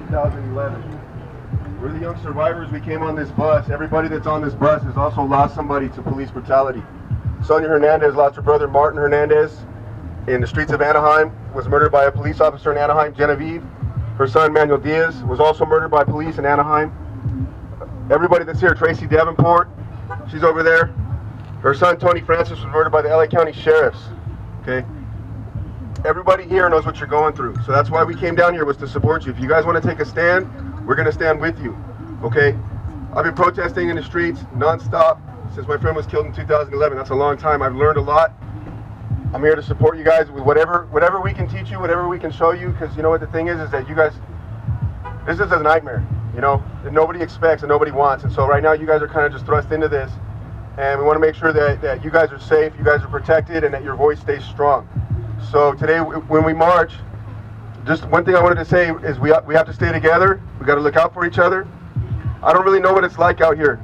2011. We're the young survivors. We came on this bus. Everybody that's on this bus has also lost somebody to police brutality. Sonia Hernandez lost her brother Martin Hernandez in the streets of Anaheim, was murdered by a police officer in Anaheim. Genevieve, her son Manuel Diaz, was also murdered by police in Anaheim. Everybody that's here, Tracy Davenport, she's over there. Her son Tony Francis was murdered by the LA County Sheriffs. Okay. Everybody here knows what you're going through. So that's why we came down here, was to support you. If you guys want to take a stand, we're going to stand with you. Okay. I've been protesting in the streets nonstop since my friend was killed in 2011. That's a long time. I've learned a lot. I'm here to support you guys with whatever we can teach you, whatever we can show you, because you know what the thing is that you guys, this is a nightmare, you know, that nobody expects and nobody wants. And so right now you guys are kind of just thrust into this, and we want to make sure that you guys are safe, you guys are protected, and that your voice stays strong. So today when we march, just one thing I wanted to say is we have to stay together. We got to look out for each other. I don't really know what it's like out here.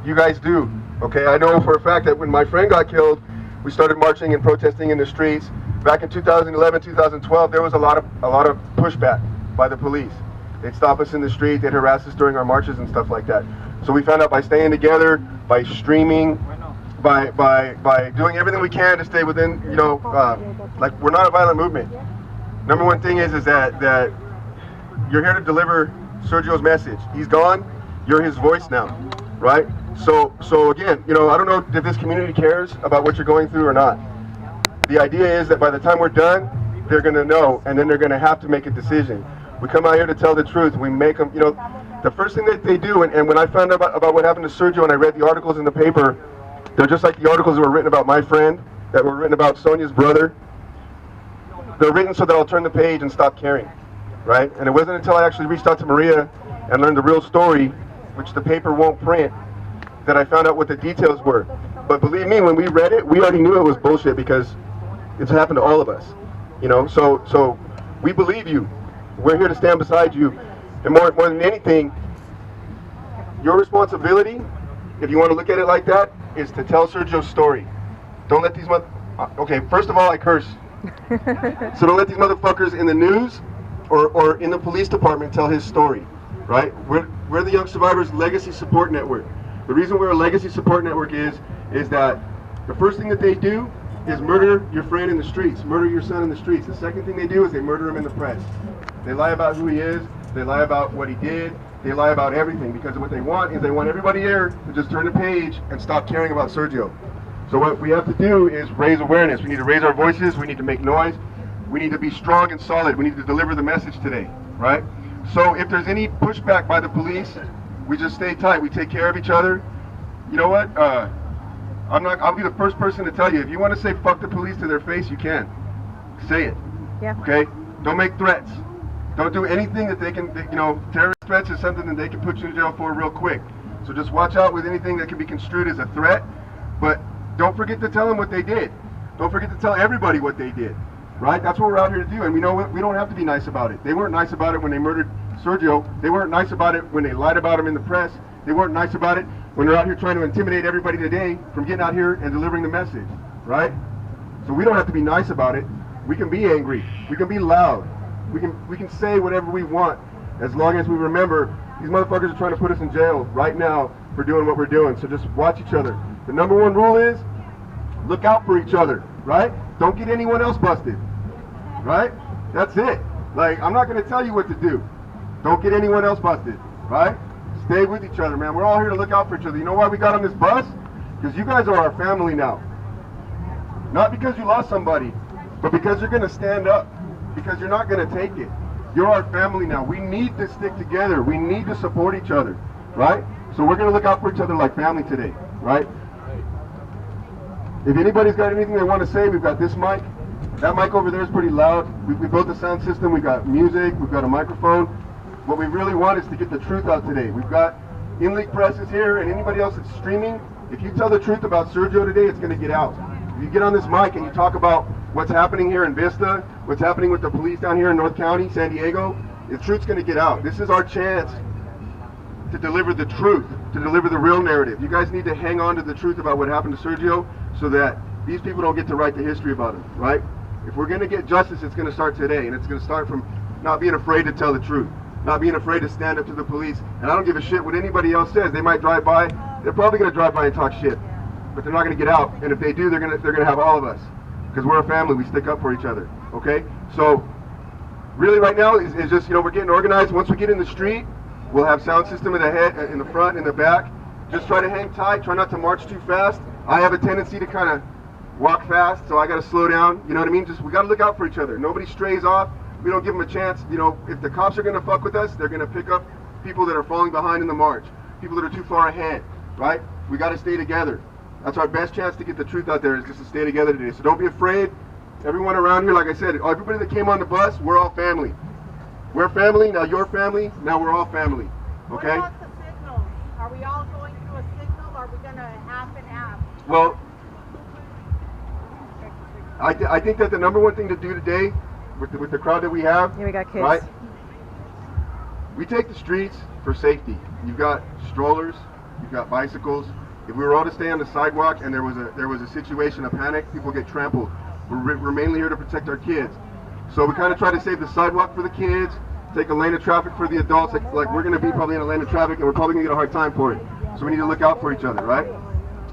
You guys do. Okay, I know for a fact that when my friend got killed, we started marching and protesting in the streets. Back in 2011, 2012, there was a lot of pushback by the police. They'd stop us in the street, they'd harass us during our marches and stuff like that. So we found out by staying together, by streaming, by doing everything we can to stay within, you know, like we're not a violent movement. Number one thing is that you're here to deliver Sergio's message. He's gone, you're his voice now, right? So again, you know, I don't know if this community cares about what you're going through or not. The idea is that by the time we're done, they're going to know, and then they're going to have to make a decision. We come out here to tell the truth. We make them, you know, the first thing that they do, and when I found out about what happened to Sergio and I read the articles in the paper, they're just like the articles that were written about my friend, that were written about Sonia's brother. They're written so that I'll turn the page and stop caring, right? And it wasn't until I actually reached out to Maria and learned the real story, which the paper won't print, that I found out what the details were. But believe me, when we read it, we already knew it was bullshit because it's happened to all of us, you know. So we believe you. We're here to stand beside you, and more than anything, your responsibility, if you want to look at it like that, is to tell Sergio's story. Don't let these okay, first of all, I curse. So don't let these motherfuckers in the news or in the police department tell his story, right? We're the Young Survivors Legacy Support Network. The reason we're a legacy support network is that the first thing that they do is murder your friend in the streets, murder your son in the streets. The second thing they do is they murder him in the press. They lie about who he is, they lie about what he did, they lie about everything, because what they want is they want everybody here to just turn the page and stop caring about Sergio. So what we have to do is raise awareness. We need to raise our voices, we need to make noise, we need to be strong and solid, we need to deliver the message today, right? So if there's any pushback by the police, we just stay tight. We take care of each other. You know what? I'll be the first person to tell you, if you want to say fuck the police to their face, you can. Say it. Yeah. Okay? Don't make threats. Don't do anything that they can, you know, terrorist threats is something that they can put you in jail for real quick. So just watch out with anything that can be construed as a threat, but don't forget to tell them what they did. Don't forget to tell everybody what they did. Right? That's what we're out here to do, and we know we don't have to be nice about it. They weren't nice about it when they murdered Sergio. They weren't nice about it when they lied about him in the press. They weren't nice about it when they're out here trying to intimidate everybody today from getting out here and delivering the message. Right? So we don't have to be nice about it. We can be angry. We can be loud. We can say whatever we want, as long as we remember these motherfuckers are trying to put us in jail right now for doing what we're doing. So just watch each other. The number one rule is look out for each other. Right? Don't get anyone else busted. Right? That's it. Like, I'm not going to tell you what to do. Don't get anyone else busted. Right? Stay with each other, man. We're all here to look out for each other. You know why we got on this bus? Because you guys are our family now. Not because you lost somebody, but because you're going to stand up. Because you're not going to take it. You're our family now. We need to stick together. We need to support each other. Right? So we're going to look out for each other like family today. Right? If anybody's got anything they want to say, we've got this mic. That mic over there is pretty loud. We built the sound system. We've got music. We've got a microphone. What we really want is to get the truth out today. We've got in-league presses here, and anybody else that's streaming. If you tell the truth about Sergio today, it's going to get out. If you get on this mic and you talk about what's happening here in Vista, what's happening with the police down here in North County, San Diego, the truth's going to get out. This is our chance to deliver the truth, to deliver the real narrative. You guys need to hang on to the truth about what happened to Sergio so that these people don't get to write the history about him, right? If we're going to get justice, it's going to start today, and it's going to start from not being afraid to tell the truth. not being afraid to stand up to the police. And I don't give a shit what anybody else says. They might drive by. They're probably going to drive by and talk shit, but they're not going to get out. And if they do, they're going to have all of us, because we're a family. We stick up for each other. Okay? So really, right now is just, we're getting organized. Once we get in the street, we'll have sound system in the head, in the front, in the back. Just try to hang tight. Try not to march too fast. I have a tendency to kind of walk fast, so I got to slow down. You know what I mean? Just, we got to look out for each other. Nobody strays off. We don't give them a chance. If the cops are going to fuck with us, they're going to pick up people that are falling behind in the march, people that are too far ahead, right? We got to stay together. That's our best chance to get the truth out there, is just to stay together today. So don't be afraid. Everyone around here, like I said, everybody that came on the bus, we're all family. We're family, now you're family, now we're all family. Okay? What about the signals? Are we all going through a signal, or are we going to half and half? Well, I think that the number one thing to do today, with the crowd that we have, yeah, we got kids. Right? We take the streets for safety. You've got strollers, you've got bicycles. If we were all to stay on the sidewalk and there was a situation of panic, people get trampled. We're mainly here to protect our kids. So we kind of try to save the sidewalk for the kids, take a lane of traffic for the adults. Like we're going to be probably in a lane of traffic, and we're probably going to get a hard time for it. So we need to look out for each other, right?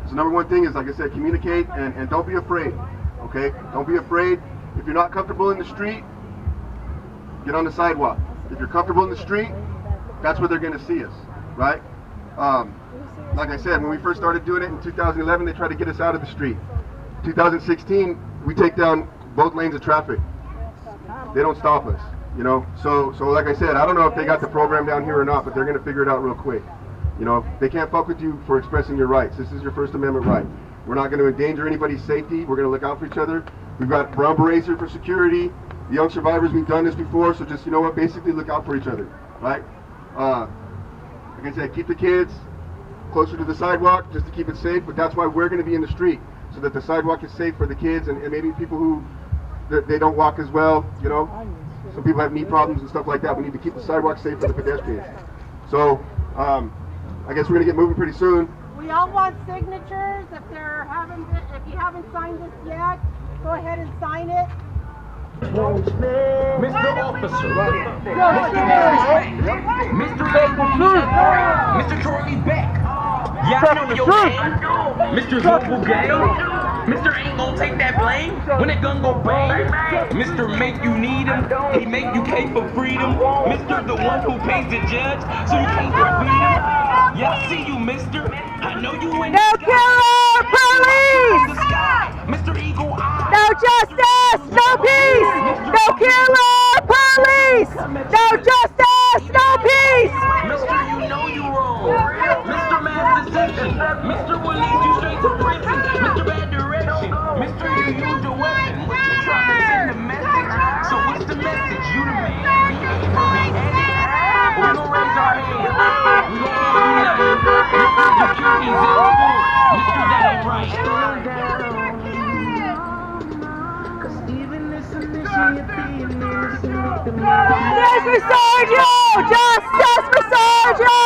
So number one thing is, like I said, communicate and don't be afraid, okay? Don't be afraid. If you're not comfortable in the street, get on the sidewalk. If you're comfortable in the street, that's where they're going to see us, right? Like I said, when we first started doing it in 2011, they tried to get us out of the street. 2016, we take down both lanes of traffic. They don't stop us, So like I said, I don't know if they got the program down here or not, but they're going to figure it out real quick. They can't fuck with you for expressing your rights. This is your First Amendment right. We're not going to endanger anybody's safety. We're going to look out for each other. We've got brown berets here for security. The young survivors, we've done this before, so just, basically look out for each other, right? Like I said, keep the kids closer to the sidewalk just to keep it safe, but that's why we're going to be in the street, so that the sidewalk is safe for the kids and maybe people who, they don't walk as well, Some people have knee problems and stuff like that. We need to keep the sidewalk safe for the pedestrians. So, I guess we're going to get moving pretty soon. We all want signatures. If you haven't signed this yet, go ahead and sign it. Mr. Officer, Mr. Charlie Beck, yeah, I know your name. Mr. Global Gang, Mr. Ain't gonna take that blame when it gun go bang. Mr. Make you need him, he make you pay for freedom. Mr. The one who pays the judge, so you can't defeat him. Yeah, I see you, mister. I know you ain't No killer, police! Mr. Eagle Eye. No justice, no peace! No killer, police! No justice, no peace! Mister, you know you wrong. Mr. Mass Decision. Mr. will lead you straight to prison. Mr. Bad Direction. Mr. You used a weapon. What you trying to send a message? So what's the message? You the man. We're gonna raise our hands. We're gonna Mr. That ain't right. Justice for Sergio! Justice for Sergio!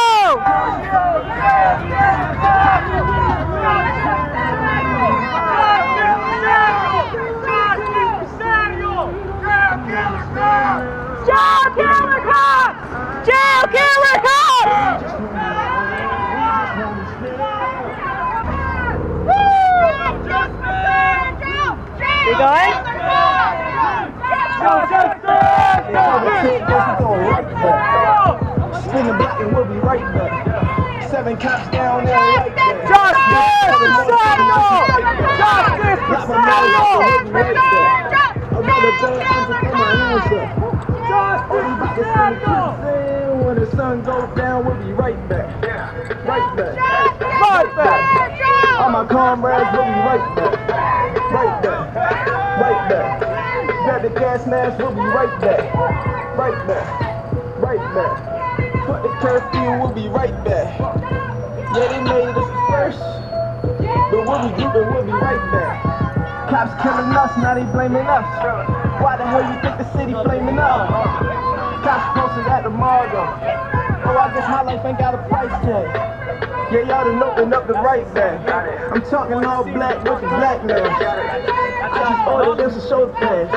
Jail killer cops! Jail killer cops! We going? Spinning back and we'll be right back. 7 cops down there right there. Justice for Sergio! Justice for Sergio! When the sun goes down, we'll be right back. Right back. Right back! All my comrades will be right back. Right back. Right back. Grab the gas mask, we'll be right back. Right back. Right back. Put the curfew, we'll be right back. Yeah, they made us first, but we'll be right back. Cops killing us, now they blaming us. Why the hell you think the city flaming up? Cops posted at the mall though. Oh, I guess my life ain't got a price tag. Yeah, y'all done opened up the right back. I'm talking all black with the black man. I just ordered them some shoulder pads.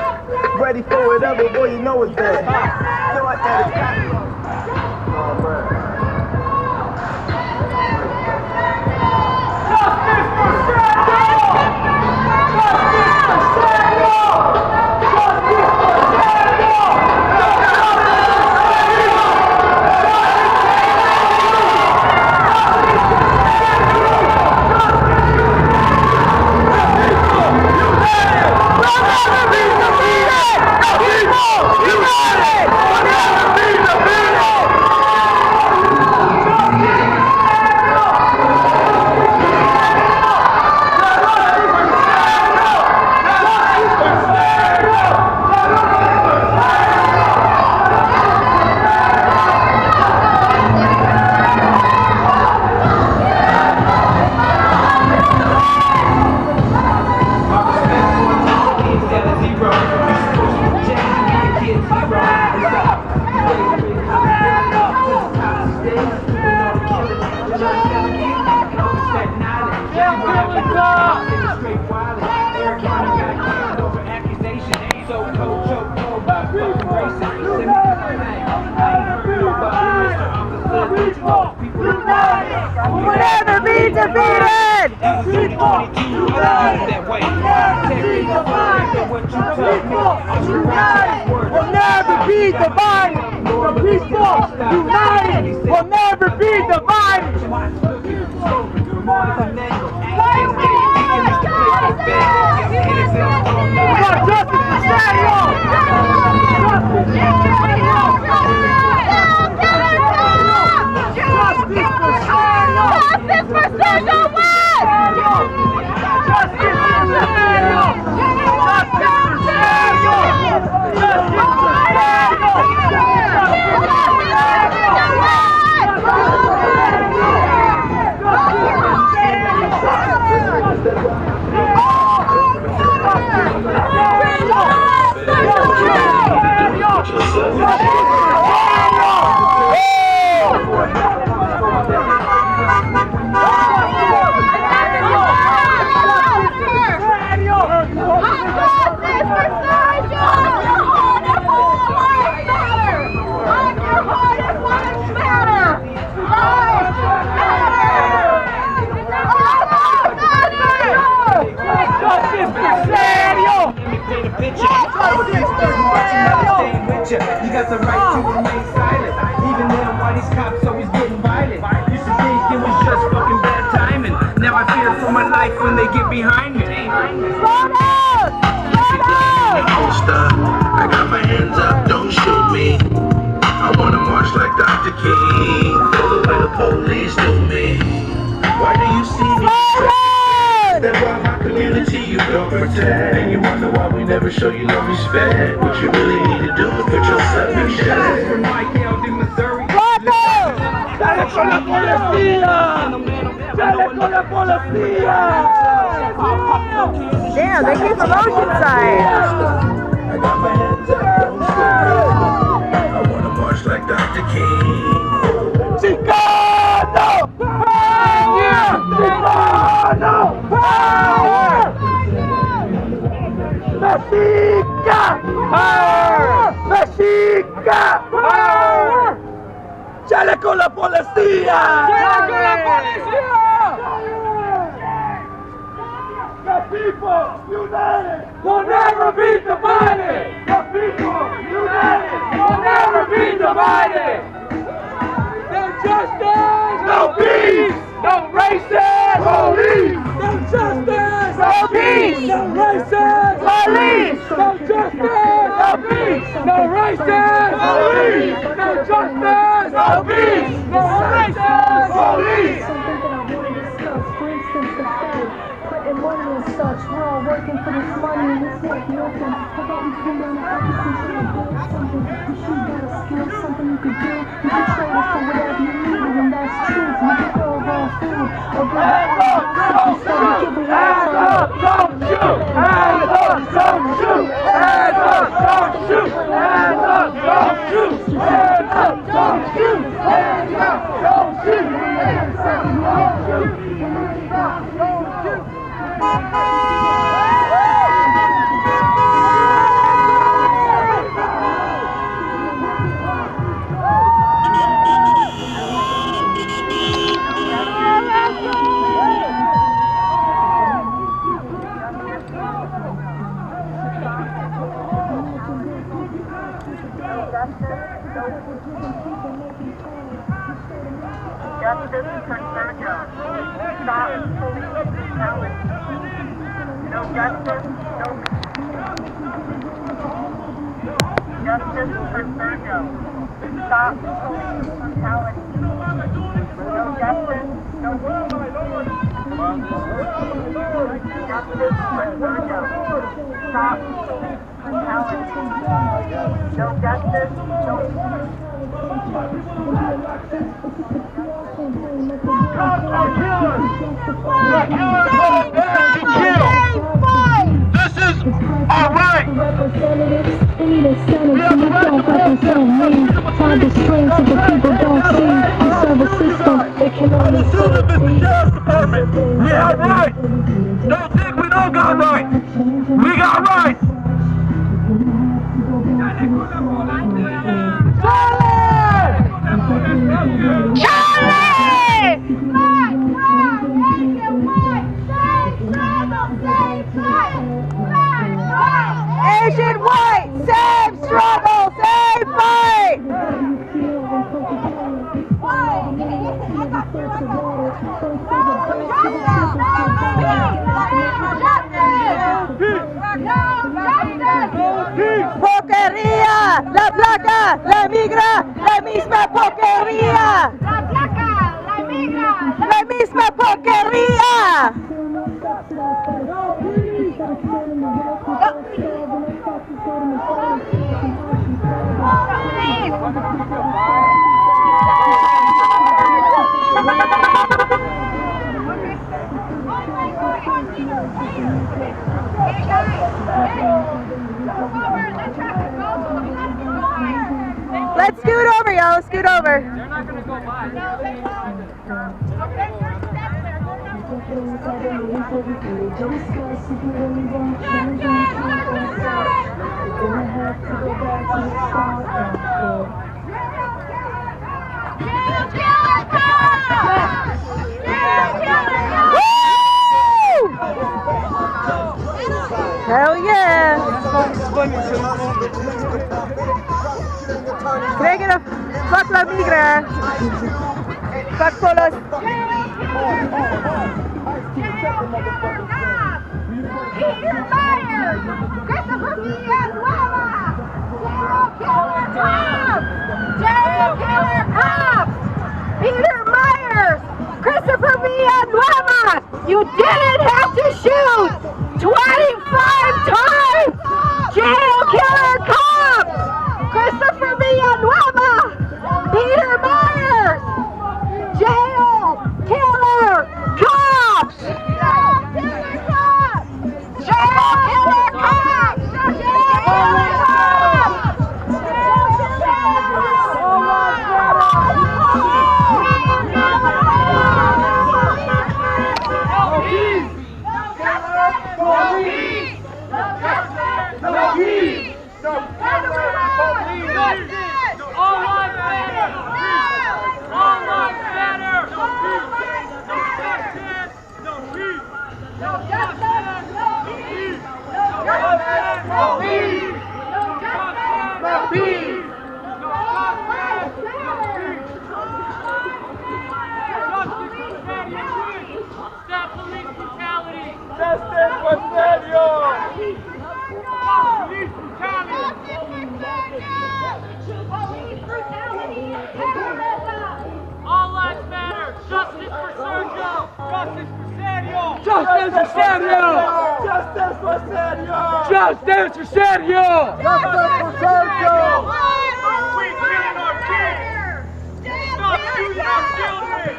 Ready for whatever, boy, you know it's bad. So I got it. defeated! Will never be divided. The people united will never be divided. We got justice for Sergio! Justice for Sergio! Justice for Sergio Weick! Justice for Sergio! Justice for Sergio! Justice for You got the right to remain silent, even then why these cops always getting violent. Used to think it was just fucking bad timing. Now I fear for my life when they get behind me. Slow down! Slow down! I got my hands up, don't shoot me. I wanna march like Dr. King, feel the way the police do me. Why do you see me? That rob my community you don't protect. And you wonder why we never show you no respect. What you really need to do is put yourself in check. From Mike Held in Missouri. ¡Dale con la policía! ¡Dale con la policía! Damn, they came from Oceanside. I got my hands up, don't shoot me. I wanna march like Dr. King. Chicano! Power! Chicano! Power! Mexica! Power! Mexica! Power! ¡Chale con la policía! ¡Chale con la policía! The people united will never be divided! The people united will never be divided! No justice! No peace! No racist! Police! No justice! No peace! No racist! Police! No justice! No peace! No racist! Police! No justice! No peace! No racist! Police! Something that I want to discuss, for instance, the Fed putting money and such. We're all working for this money and it's not nothing. How about we come down and focus and try to build something? You should got a skill, something you could do. You can trade it for whatever you need, and that's truth. You can throw raw food or bring Hands up, don't shoot! Hands up, don't shoot! Hands up, don't shoot! Hands up, don't shoot! Hands up, don't shoot! Hands up, don't shoot! Hands up, don't shoot! Hands up, don't shoot! Justice for Sergio. Stop police brutality. No justice, no justice for Sergio. Stop police brutality. No justice, no peace. Justice for Sergio. Stop police brutality. No justice, no peace. Cops are killers! The killers are there to kill! This is our right! We have the right to protest! Find the strength that the people don't see. We serve a system that can only As soon as it's the sheriff's department, we have rights! Don't think we don't got rights! We got rights! Charlie! la migra, la misma porquería. La placa, la migra, La misma porquería. Let's scoot over, y'all. Scoot over. They're not going to go by. Hell yeah! Krijgen een fuck la migra. Fuck polos. Peter Myers! Christopher Villanueva! Serial killer cops! Peter Myers! Christopher Villanueva! You didn't have to shoot 25 times! Jail killer cops! Christopher Villanueva! Peter Myers! Jail killer cops! Jail killer cops! All lives matter. Justice for Sergio. Justice for Sergio. Justice for Sergio! Justice for Sergio! Justice for Sergio! Justice for Sergio! Quit killing our kids. Stop shooting our children.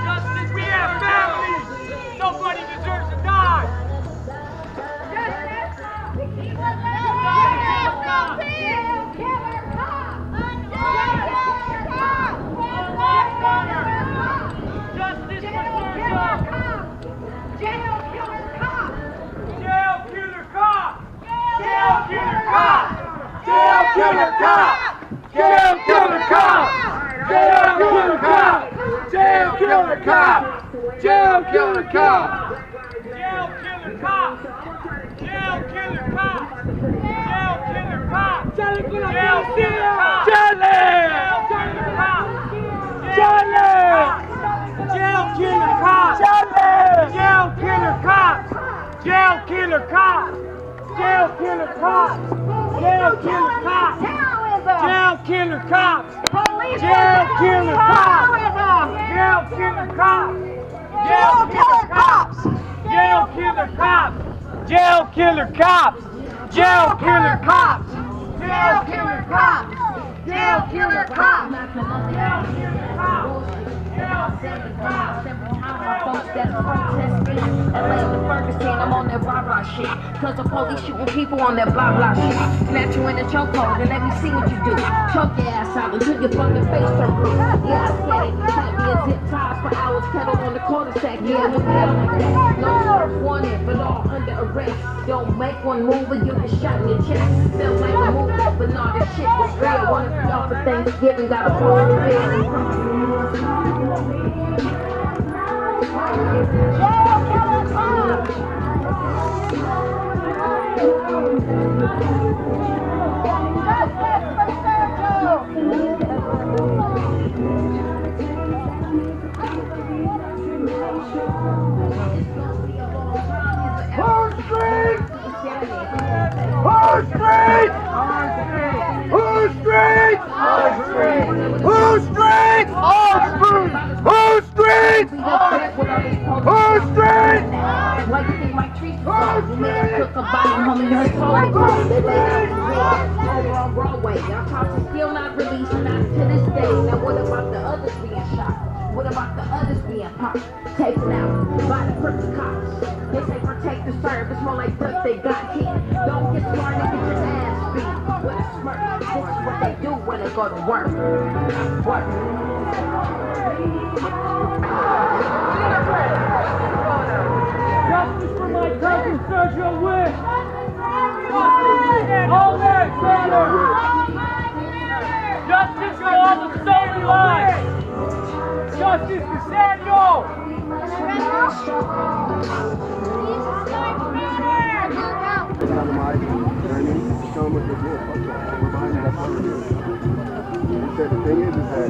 Justice, we have families. Nobody deserves to die. Justice for Sergio. Jail killer cops! Jail killer cop. Jail killer cop. Jail killer cop! Jail killer cop! Jail killer cop! Jail killer cop! Jail killer cop! Jail killer cop. Jail killer cop. Jail killer cop. Jail killer cop. Jail killer cop. Jail killer cop. Jail killer cop. Jail killer cop. Jail killer cop. Jail killer cop. Jail killer cop. Jail killer cop. Jail killer cop. Jail killer cops. Jail killer cops. Jail killer cops. Jail killer cops. Jail killer cops. Jail killer cops. Jail killer cops. I'm on that blah blah shit. Cause the police shooting people on that blah blah shit. Snatch you in a chokehold and let me see what you do. Choke your ass out until your fucking face turn blue. Yeah, I said it. Tight me a zip ties for hours. Pedal on the quarter sack. Yeah, look at it like that. No serves wanted, but all under arrest. Don't make one move or you get shot in your chest. Felt like a movie, but no, this shit was real. Wanna be off for Thanksgiving, got a post to bed. Who's street? Who's street? Who's streets? All streets! Who's streets? Who's streets? Why you think my trees are soft? You made us cook a body, homie, her soul. They lay down over on Broadway. Y'all cops are still not released, not to this day. Now what about the others being shot? What about the others being popped? Taken out by the crooked cops. They say protect the serve, it's more like duck they got hit. Don't get smart and get your ass beat. With a smirk, this is what they do when they go to work. Work. Justice for my cousin Sergio Weick! All that matter! Justice for all the stolen lives! Justice for Samuel! The thing is that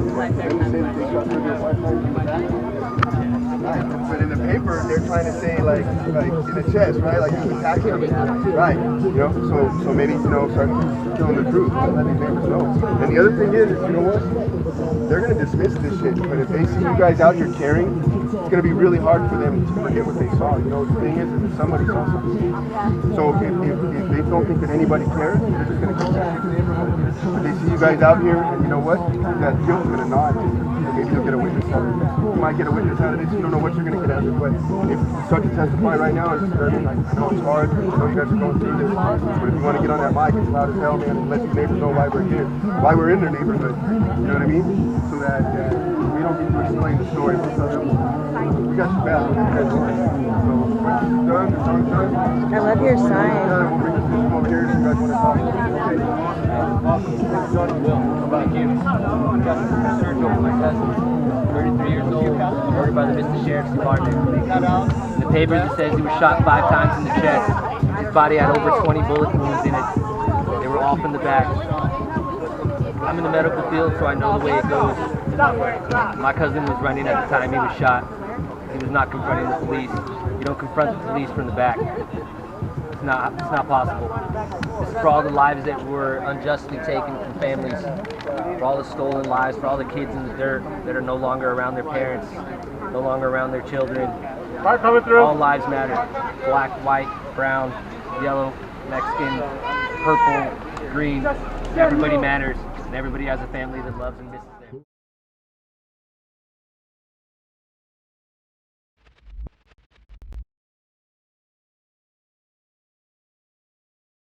but in the paper they're trying to say like in the chest, right? Like you attack him, right? You know, so maybe start telling the truth, let these neighbors know. And the other thing is, you know what? They're gonna dismiss this shit, but if they see you guys out here caring, it's gonna be really hard for them to forget what they saw. You know, the thing is that somebody saw something. So if they don't think that anybody cares, they're just gonna keep that shit to the neighborhood. But they see you guys out here, and you know what? That guilt's gonna nod. Maybe you'll get a witness out of this. You might get a witness out of this. You don't know what you're gonna get out of it. But if you start to testify right now, it's disturbing. I know it's hard. I know you guys are going through this. But if you want to get on that mic, it's loud as hell, man, and let these neighbors know why we're here, why we're in their neighborhood. You know what I mean? So that we don't need to explain the story. We got your back. So once it's done, the song's done. I love your sign. We'll bring the system over here if you guys want to talk. Okay. Thank you. Sergio, my cousin, 33 years old, murdered by the Vista Sheriff's Department. In the papers it says he was shot 5 times in the chest. His body had over 20 bullet wounds in it. They were all from the back. I'm in the medical field, so I know the way it goes. My cousin was running at the time he was shot. He was not confronting the police. You don't confront the police from the back. It's not possible. This is for all the lives that were unjustly taken from families, for all the stolen lives, for all the kids in the dirt that are no longer around their parents, no longer around their children. All lives matter. Black, white, brown, yellow, Mexican, purple, green. Everybody matters, and everybody has a family that loves and misses them.